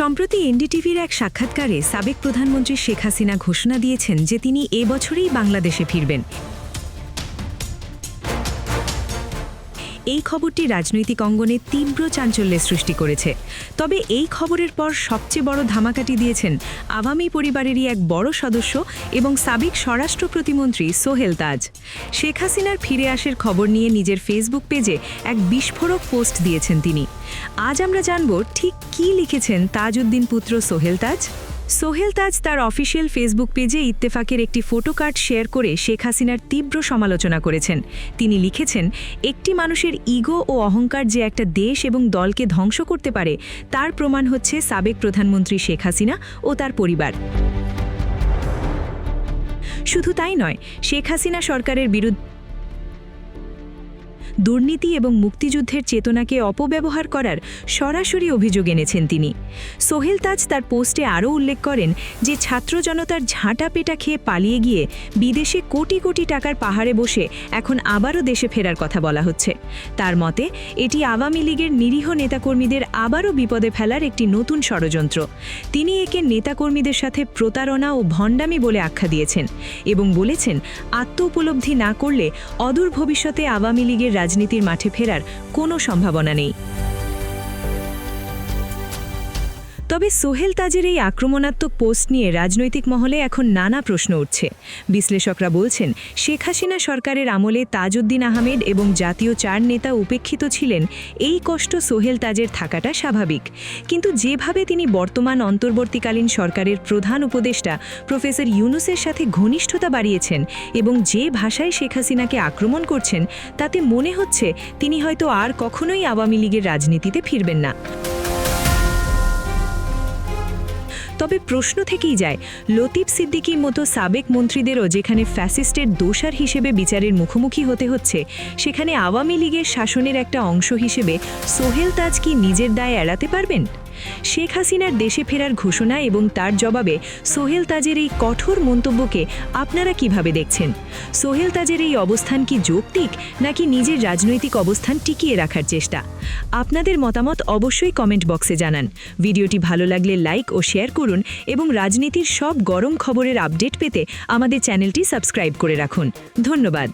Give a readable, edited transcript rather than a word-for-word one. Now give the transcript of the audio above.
সম্প্রতি এনডিটিভির এক সাক্ষাৎকারে সাবেক প্রধানমন্ত্রী শেখ হাসিনা ঘোষণা দিয়েছেন যে তিনি এ বছরেই বাংলাদেশে ফিরবেন। এই খবরটি রাজনৈতিক অঙ্গনে তীব্র চাঞ্চল্যের সৃষ্টি করেছে। তবে এই খবরের পর সবচেয়ে বড় ধামাকাটি দিয়েছেন আওয়ামী পরিবারেরই এক বড় সদস্য এবং সাবেক স্বরাষ্ট্র প্রতিমন্ত্রী সোহেল তাজ। শেখ হাসিনার ফিরে আসার খবর নিয়ে নিজের ফেসবুক পেজে এক বিস্ফোরক পোস্ট দিয়েছেন তিনি। আজ আমরা জানব ঠিক কী লিখেছেন তাজউদ্দিন পুত্র সোহেল তাজ। সোহেল তাজ তার অফিসিয়াল ফেসবুক পেজে ইত্তেফাকের একটি ফটোকার্ড শেয়ার করে শেখ হাসিনার তীব্র সমালোচনা করেছেন। তিনি লিখেছেন, একটি মানুষের ইগো ও অহংকার যে একটা দেশ এবং দলকে ধ্বংস করতে পারে তার প্রমাণ হচ্ছে সাবেক প্রধানমন্ত্রী শেখ হাসিনা ও তার পরিবার। শুধু তাই নয়, শেখ হাসিনা সরকারের বিরুদ্ধে দুর্নীতি এবং মুক্তিযুদ্ধের চেতনাকে অপব্যবহার করার সরাসরি অভিযোগ এনেছেন তিনি। সোহেল তাজ তার পোস্টে আরও উল্লেখ করেন যে ছাত্র জনতার ঝাঁটা পেটা খেয়ে পালিয়ে গিয়ে বিদেশে কোটি কোটি টাকার পাহাড়ে বসে এখন আবারও দেশে ফেরার কথা বলা হচ্ছে। তার মতে এটি আওয়ামী লীগের নিরীহ নেতাকর্মীদের আবারও বিপদে ফেলার একটি নতুন ষড়যন্ত্র। তিনি একে নেতাকর্মীদের সাথে প্রতারণা ও ভণ্ডামি বলে আখ্যা দিয়েছেন এবং বলেছেন, আত্ম উপলব্ধি না করলে অদূর ভবিষ্যতে আওয়ামী লীগের রাজনীতির মাঠে ফেরার কোনো সম্ভাবনা নেই। তবে সোহেল তাজের এই আক্রমণাত্মক পোস্ট নিয়ে রাজনৈতিক মহলে এখন নানা প্রশ্ন উঠছে। বিশ্লেষকরা বলছেন, শেখ হাসিনা সরকারের আমলে তাজউদ্দিন আহমেদ এবং জাতীয় 4 নেতা উপেক্ষিত ছিলেন, এই কষ্ট সোহেল তাজের থাকাটা স্বাভাবিক। কিন্তু যেভাবে তিনি বর্তমান অন্তর্বর্তীকালীন সরকারের প্রধান উপদেষ্টা প্রফেসর ইউনূসের সাথে ঘনিষ্ঠতা বাড়িয়েছেন এবং যে ভাষায় শেখ হাসিনাকে আক্রমণ করছেন, তাতে মনে হচ্ছে তিনি হয়তো আর কখনোই আওয়ামী লীগের রাজনীতিতে ফিরবেন না। তবে প্রশ্ন থেকেই যায়, লতিফ সিদ্দিকীর মতো সাবেক মন্ত্রীদেরও যেখানে ফ্যাসিস্টের দোষর হিসেবে বিচারের মুখোমুখি হতে হচ্ছে, সেখানে আওয়ামী লীগের শাসনের একটা অংশ হিসেবে সোহেল তাজ কি নিজের দায় এড়াতে পারবেন? শেখ হাসিনার দেশে ফেরার ঘোষণা এবং তার জবাবে সোহেল তাজের এই কঠোর মন্তব্যকে আপনারা কিভাবে দেখছেন? সোহেল তাজের এই অবস্থান কি যৌক্তিক, নাকি নিজের রাজনৈতিক অবস্থান টিকিয়ে রাখার চেষ্টা? আপনাদের মতামত অবশ্যই কমেন্ট বক্সে জানান। ভিডিওটি ভালো লাগলে লাইক ও শেয়ার করুন এবং রাজনীতির সব গরম খবরের আপডেট পেতে আমাদের চ্যানেলটি সাবস্ক্রাইব করে রাখুন। ধন্যবাদ।